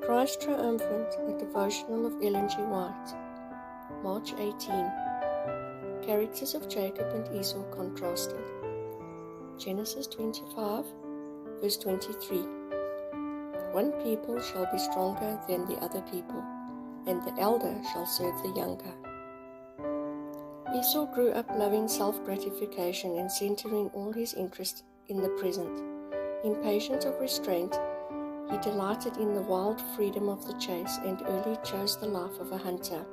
Christ Triumphant, a devotional of Ellen G. White. March 18. Characters of Jacob and Esau contrasted. Genesis 25, verse 23. One people shall be stronger than the other people, and the elder shall serve the younger. Esau grew up loving self-gratification and centering all his interest in the present. Impatient of restraint, he delighted in the wild freedom of the chase and early chose the life of a hunter.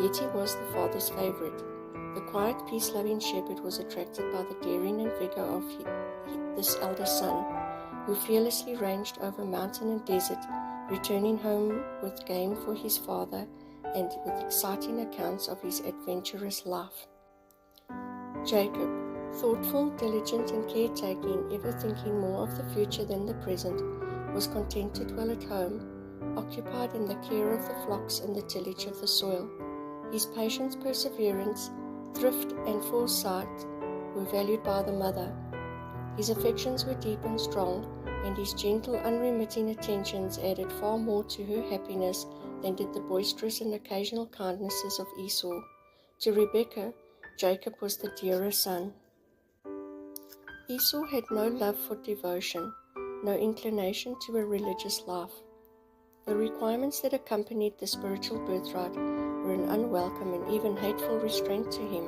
Yet he was the father's favorite. The quiet, peace-loving shepherd was attracted by the daring and vigor of this elder son, who fearlessly ranged over mountain and desert, returning home with game for his father and with exciting accounts of his adventurous life. Jacob, thoughtful, diligent, and caretaking, ever thinking more of the future than the present, was content to dwell at home, occupied in the care of the flocks and the tillage of the soil. His patience, perseverance, thrift, and foresight were valued by the mother. His affections were deep and strong, and his gentle, unremitting attentions added far more to her happiness than did the boisterous and occasional kindnesses of Esau. To Rebekah, Jacob was the dearer son. Esau had no love for devotion, no inclination to a religious life. The requirements that accompanied the spiritual birthright were an unwelcome and even hateful restraint to him.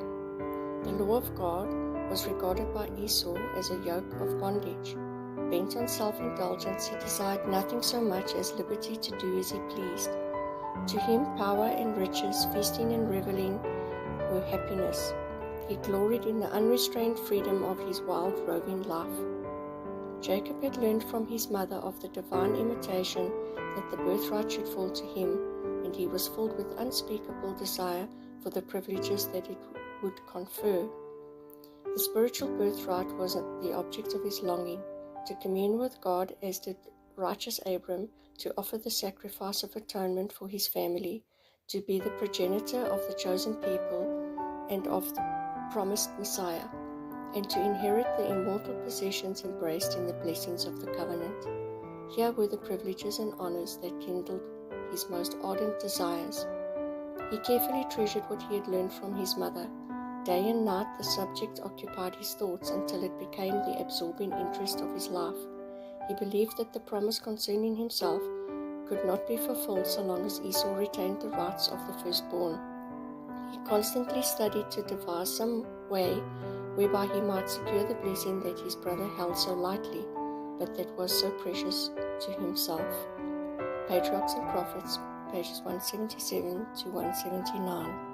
The law of God was regarded by Esau as a yoke of bondage. Bent on self-indulgence, he desired nothing so much as liberty to do as he pleased. To him, power and riches, feasting and reveling were happiness. He gloried in the unrestrained freedom of his wild, roving life. Jacob had learned from his mother of the divine invitation that the birthright should fall to him, and he was filled with unspeakable desire for the privileges that it would confer. The spiritual birthright was the object of his longing, to commune with God as did righteous Abram, to offer the sacrifice of atonement for his family, to be the progenitor of the chosen people and of the promised Messiah, and to inherit the immortal possessions embraced in the blessings of the covenant. Here were the privileges and honors that kindled his most ardent desires. He carefully treasured what he had learned from his mother. Day and night the subject occupied his thoughts until it became the absorbing interest of his life. He believed that the promise concerning himself could not be fulfilled so long as Esau retained the rights of the firstborn. He constantly studied to devise some way whereby he might secure the blessing that his brother held so lightly, but that was so precious to himself. Patriarchs and Prophets, pages 177 to 179.